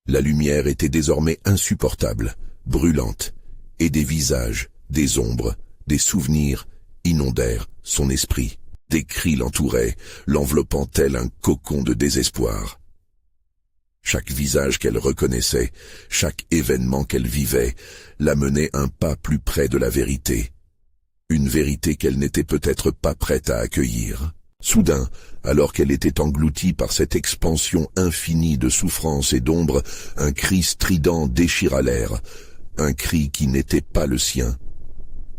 Speaker 1: La lumière était désormais insupportable, brûlante, et des visages, des ombres, des souvenirs inondèrent son esprit. Des cris l'entouraient, l'enveloppant tel un cocon de désespoir. Chaque visage qu'elle reconnaissait, chaque événement qu'elle vivait, la menait un pas plus près de la vérité. Une vérité qu'elle n'était peut-être pas prête à accueillir. Soudain, alors qu'elle était engloutie par cette expansion infinie de souffrance et d'ombre, un cri strident déchira l'air, un cri qui n'était pas le sien.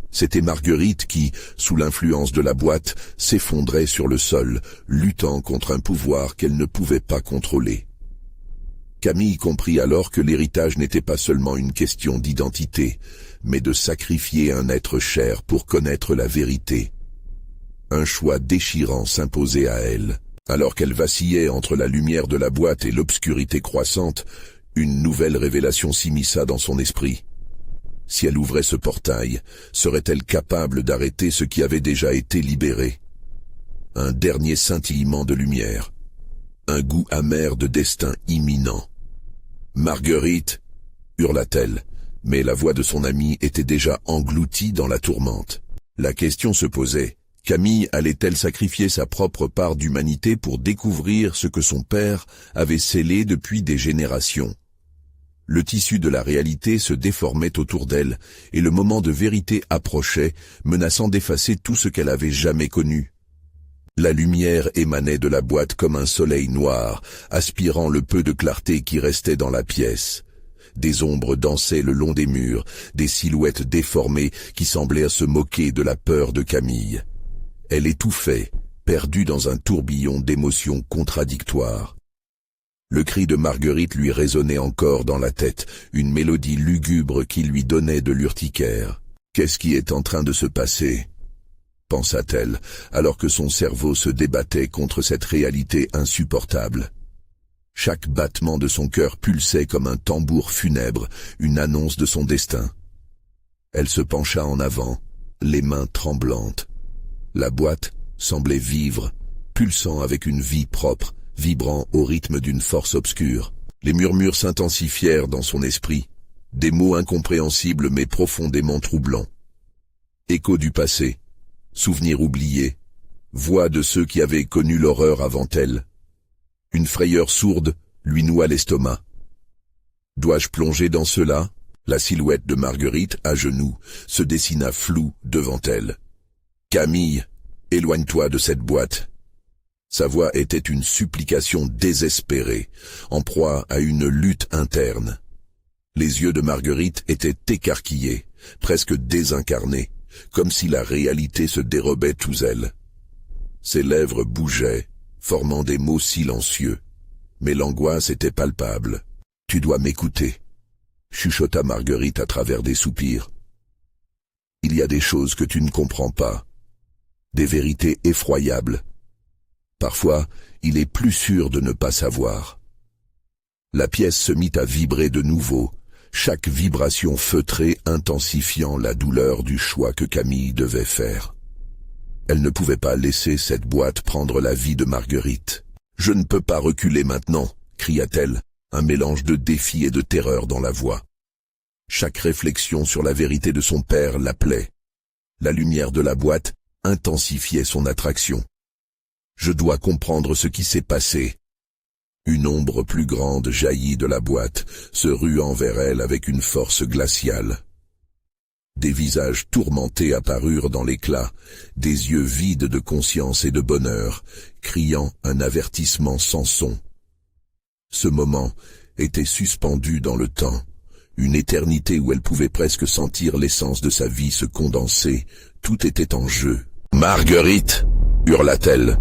Speaker 1: C'était Marguerite qui, sous l'influence de la boîte, s'effondrait sur le sol, luttant contre un pouvoir qu'elle ne pouvait pas contrôler. Camille comprit alors que l'héritage n'était pas seulement une question d'identité, mais de sacrifier un être cher pour connaître la vérité. Un choix déchirant s'imposait à elle. Alors qu'elle vacillait entre la lumière de la boîte et l'obscurité croissante, une nouvelle révélation s'immisça dans son esprit. Si elle ouvrait ce portail, serait-elle capable d'arrêter ce qui avait déjà été libéré? Un dernier scintillement de lumière, un goût amer de destin imminent. « Marguerite !» hurla-t-elle, mais la voix de son amie était déjà engloutie dans la tourmente. La question se posait, Camille allait-elle sacrifier sa propre part d'humanité pour découvrir ce que son père avait scellé depuis des générations? Le tissu de la réalité se déformait autour d'elle, et le moment de vérité approchait, menaçant d'effacer tout ce qu'elle avait jamais connu. La lumière émanait de la boîte comme un soleil noir, aspirant le peu de clarté qui restait dans la pièce. Des ombres dansaient le long des murs, des silhouettes déformées qui semblaient se moquer de la peur de Camille. Elle étouffait, perdue dans un tourbillon d'émotions contradictoires. Le cri de Marguerite lui résonnait encore dans la tête, une mélodie lugubre qui lui donnait de l'urticaire. « Qu'est-ce qui est en train de se passer ?» pensa-t-elle, alors que son cerveau se débattait contre cette réalité insupportable. Chaque battement de son cœur pulsait comme un tambour funèbre, une annonce de son destin. Elle se pencha en avant, les mains tremblantes. La boîte semblait vivre, pulsant avec une vie propre, vibrant au rythme d'une force obscure. Les murmures s'intensifièrent dans son esprit, des mots incompréhensibles mais profondément troublants. Écho du passé, souvenirs oubliés, voix de ceux qui avaient connu l'horreur avant elle. Une frayeur sourde lui noua l'estomac. Dois-je plonger dans cela? La silhouette de Marguerite, à genoux, se dessina floue devant elle. Camille, éloigne-toi de cette boîte. Sa voix était une supplication désespérée, en proie à une lutte interne. Les yeux de Marguerite étaient écarquillés, presque désincarnés, comme si la réalité se dérobait sous elle. Ses lèvres bougeaient, formant des mots silencieux, mais l'angoisse était palpable. « Tu dois m'écouter », chuchota Marguerite à travers des soupirs. « Il y a des choses que tu ne comprends pas, des vérités effroyables. Parfois, il est plus sûr de ne pas savoir. » La pièce se mit à vibrer de nouveau, chaque vibration feutrée intensifiant la douleur du choix que Camille devait faire. Elle ne pouvait pas laisser cette boîte prendre la vie de Marguerite. « Je ne peux pas reculer maintenant !» cria-t-elle, un mélange de défi et de terreur dans la voix. Chaque réflexion sur la vérité de son père l'appelait. La lumière de la boîte intensifiait son attraction. « Je dois comprendre ce qui s'est passé. » Une ombre plus grande jaillit de la boîte, se ruant vers elle avec une force glaciale. Des visages tourmentés apparurent dans l'éclat, des yeux vides de conscience et de bonheur, criant un avertissement sans son. Ce moment était suspendu dans le temps, une éternité où elle pouvait presque sentir l'essence de sa vie se condenser, tout était en jeu. « Marguerite !» hurla-t-elle,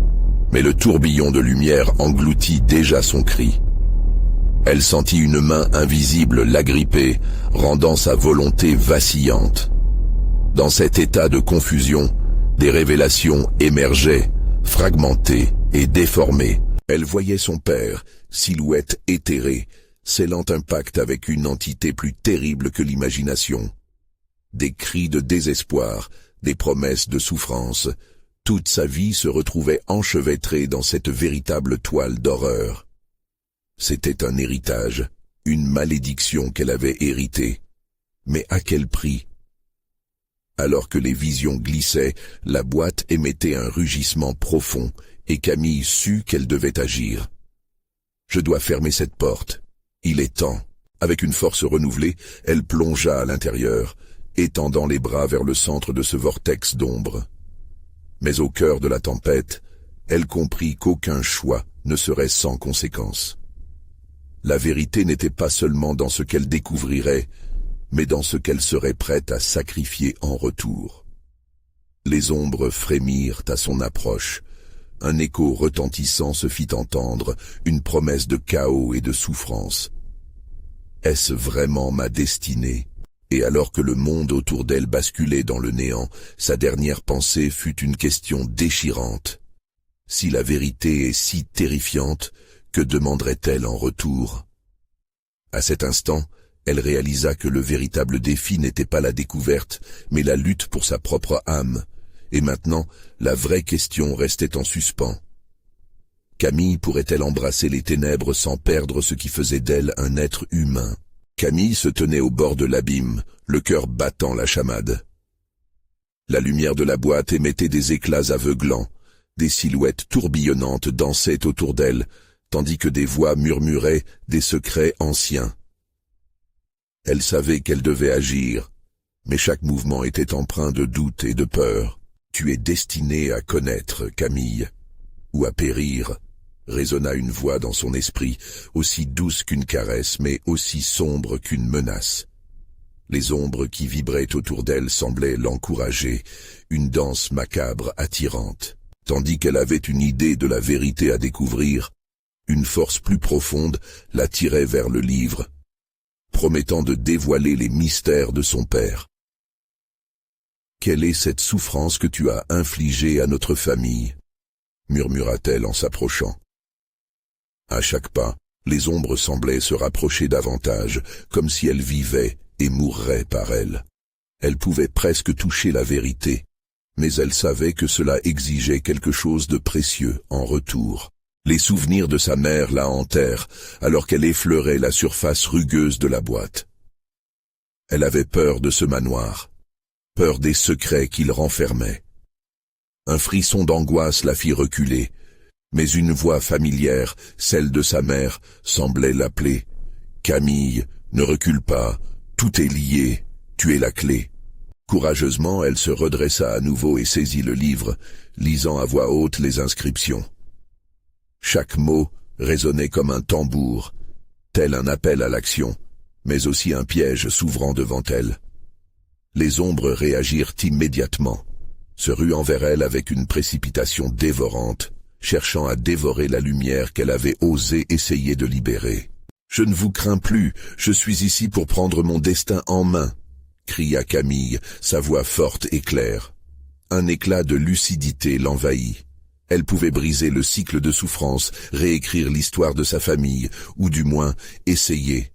Speaker 1: mais le tourbillon de lumière engloutit déjà son cri. Elle sentit une main invisible l'agripper, rendant sa volonté vacillante. Dans cet état de confusion, des révélations émergeaient, fragmentées et déformées. Elle voyait son père, silhouette éthérée, scellant un pacte avec une entité plus terrible que l'imagination. Des cris de désespoir, des promesses de souffrance, toute sa vie se retrouvait enchevêtrée dans cette véritable toile d'horreur. C'était un héritage, une malédiction qu'elle avait héritée. Mais à quel prix? Alors que les visions glissaient, la boîte émettait un rugissement profond, et Camille sut qu'elle devait agir. « Je dois fermer cette porte. Il est temps. » Avec une force renouvelée, elle plongea à l'intérieur, étendant les bras vers le centre de ce vortex d'ombre. Mais au cœur de la tempête, elle comprit qu'aucun choix ne serait sans conséquence. La vérité n'était pas seulement dans ce qu'elle découvrirait, mais dans ce qu'elle serait prête à sacrifier en retour. Les ombres frémirent à son approche. Un écho retentissant se fit entendre, une promesse de chaos et de souffrance. Est-ce vraiment ma destinée? Et alors que le monde autour d'elle basculait dans le néant, sa dernière pensée fut une question déchirante. Si la vérité est si terrifiante, que demanderait-elle en retour? À cet instant, elle réalisa que le véritable défi n'était pas la découverte, mais la lutte pour sa propre âme. Et maintenant, la vraie question restait en suspens. Camille pourrait-elle embrasser les ténèbres sans perdre ce qui faisait d'elle un être humain? Camille se tenait au bord de l'abîme, le cœur battant la chamade. La lumière de la boîte émettait des éclats aveuglants, des silhouettes tourbillonnantes dansaient autour d'elle, tandis que des voix murmuraient des secrets anciens. Elle savait qu'elle devait agir, mais chaque mouvement était empreint de doute et de peur. « Tu es destinée à connaître, Camille, ou à périr », résonna une voix dans son esprit, aussi douce qu'une caresse, mais aussi sombre qu'une menace. Les ombres qui vibraient autour d'elle semblaient l'encourager, une danse macabre attirante. Tandis qu'elle avait une idée de la vérité à découvrir, une force plus profonde l'attirait vers le livre, promettant de dévoiler les mystères de son père. « Quelle est cette souffrance que tu as infligée à notre famille ?» murmura-t-elle en s'approchant. À chaque pas, les ombres semblaient se rapprocher davantage, comme si elles vivaient et mourraient par elle. Elle pouvait presque toucher la vérité, mais elle savait que cela exigeait quelque chose de précieux en retour. Les souvenirs de sa mère la hantèrent, alors qu'elle effleurait la surface rugueuse de la boîte. Elle avait peur de ce manoir, peur des secrets qu'il renfermait. Un frisson d'angoisse la fit reculer, mais une voix familière, celle de sa mère, semblait l'appeler. « Camille, ne recule pas, tout est lié, tu es la clé. » Courageusement, elle se redressa à nouveau et saisit le livre, lisant à voix haute les inscriptions. Chaque mot résonnait comme un tambour, tel un appel à l'action, mais aussi un piège s'ouvrant devant elle. Les ombres réagirent immédiatement, se ruant vers elle avec une précipitation dévorante, cherchant à dévorer la lumière qu'elle avait osé essayer de libérer. « Je ne vous crains plus, je suis ici pour prendre mon destin en main !» cria Camille, sa voix forte et claire. Un éclat de lucidité l'envahit. Elle pouvait briser le cycle de souffrance, réécrire l'histoire de sa famille, ou du moins essayer.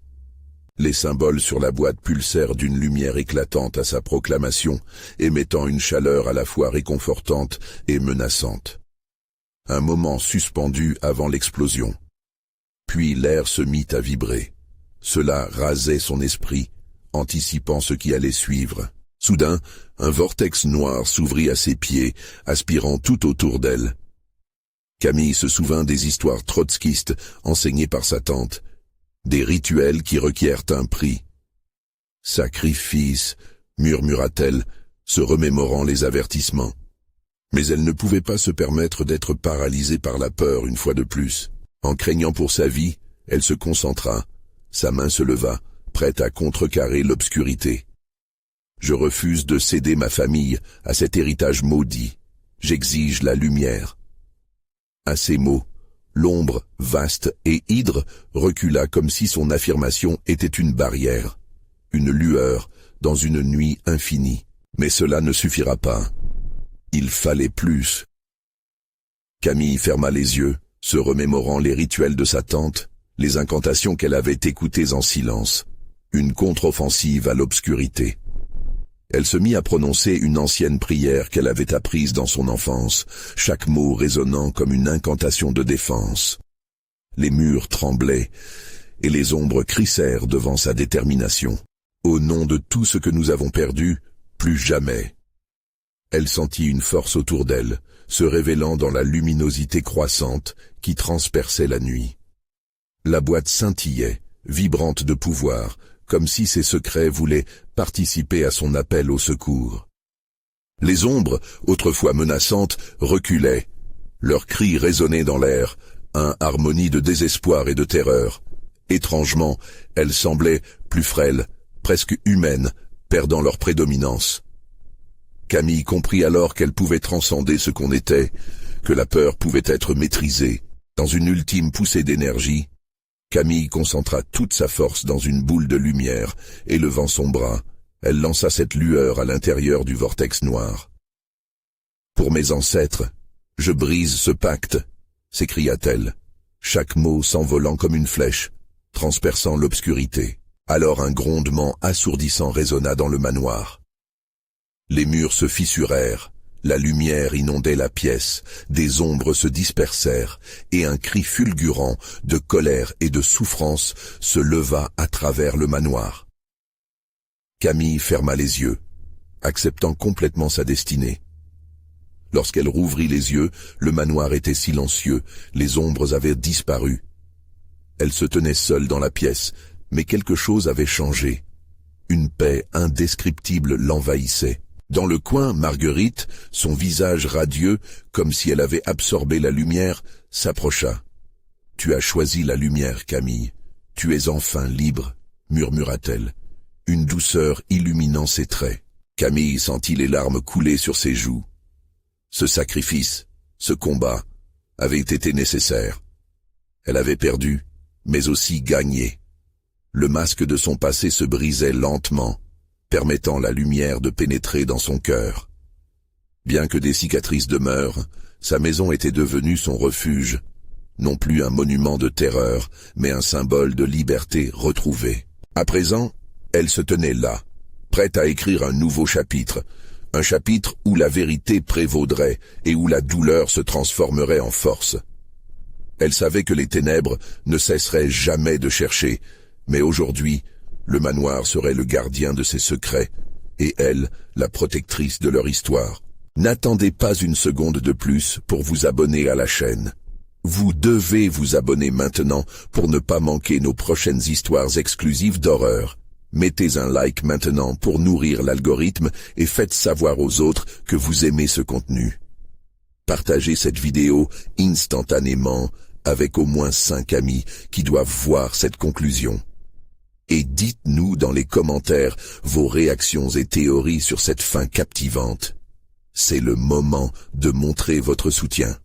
Speaker 1: Les symboles sur la boîte pulsèrent d'une lumière éclatante à sa proclamation, émettant une chaleur à la fois réconfortante et menaçante. Un moment suspendu avant l'explosion. Puis l'air se mit à vibrer. Cela rasait son esprit, anticipant ce qui allait suivre. Soudain, un vortex noir s'ouvrit à ses pieds, aspirant tout autour d'elle. Camille se souvint des histoires trotskistes enseignées par sa tante, des rituels qui requièrent un prix. « Sacrifice » murmura-t-elle, se remémorant les avertissements. Mais elle ne pouvait pas se permettre d'être paralysée par la peur une fois de plus. En craignant pour sa vie, elle se concentra. Sa main se leva, prête à contrecarrer l'obscurité. « Je refuse de céder ma famille à cet héritage maudit. J'exige la lumière. » À ces mots, l'ombre, vaste et hydre, recula comme si son affirmation était une barrière, une lueur dans une nuit infinie. Mais cela ne suffira pas. Il fallait plus. Camille ferma les yeux, se remémorant les rituels de sa tante, les incantations qu'elle avait écoutées en silence, une contre-offensive à l'obscurité. Elle se mit à prononcer une ancienne prière qu'elle avait apprise dans son enfance, chaque mot résonnant comme une incantation de défense. Les murs tremblaient, et les ombres crissèrent devant sa détermination. Au nom de tout ce que nous avons perdu, plus jamais. Elle sentit une force autour d'elle, se révélant dans la luminosité croissante qui transperçait la nuit. La boîte scintillait, vibrante de pouvoir, comme si ses secrets voulaient participer à son appel au secours. Les ombres, autrefois menaçantes, reculaient. Leurs cris résonnaient dans l'air, harmonie de désespoir et de terreur. Étrangement, elles semblaient plus frêles, presque humaines, perdant leur prédominance. Camille comprit alors qu'elle pouvait transcender ce qu'on était, que la peur pouvait être maîtrisée. Dans une ultime poussée d'énergie, Camille concentra toute sa force dans une boule de lumière, et levant son bras, elle lança cette lueur à l'intérieur du vortex noir. « Pour mes ancêtres, je brise ce pacte !» s'écria-t-elle, chaque mot s'envolant comme une flèche, transperçant l'obscurité. Alors un grondement assourdissant résonna dans le manoir. Les murs se fissurèrent, la lumière inondait la pièce, des ombres se dispersèrent, et un cri fulgurant de colère et de souffrance se leva à travers le manoir. Camille ferma les yeux, acceptant complètement sa destinée. Lorsqu'elle rouvrit les yeux, le manoir était silencieux, les ombres avaient disparu. Elle se tenait seule dans la pièce, mais quelque chose avait changé. Une paix indescriptible l'envahissait. Dans le coin, Marguerite, son visage radieux, comme si elle avait absorbé la lumière, s'approcha. « Tu as choisi la lumière, Camille. Tu es enfin libre, » murmura-t-elle, une douceur illuminant ses traits. Camille sentit les larmes couler sur ses joues. Ce sacrifice, ce combat, avait été nécessaire. Elle avait perdu, mais aussi gagné. Le masque de son passé se brisait lentement, permettant la lumière de pénétrer dans son cœur. Bien que des cicatrices demeurent, sa maison était devenue son refuge, non plus un monument de terreur, mais un symbole de liberté retrouvée. À présent, elle se tenait là, prête à écrire un nouveau chapitre, un chapitre où la vérité prévaudrait et où la douleur se transformerait en force. Elle savait que les ténèbres ne cesseraient jamais de chercher, mais aujourd'hui, le manoir serait le gardien de ses secrets, et elle, la protectrice de leur histoire. N'attendez pas une seconde de plus pour vous abonner à la chaîne. Vous devez vous abonner maintenant pour ne pas manquer nos prochaines histoires exclusives d'horreur. Mettez un like maintenant pour nourrir l'algorithme et faites savoir aux autres que vous aimez ce contenu. Partagez cette vidéo instantanément avec au moins 5 amis qui doivent voir cette conclusion. Et dites-nous dans les commentaires vos réactions et théories sur cette fin captivante. C'est le moment de montrer votre soutien.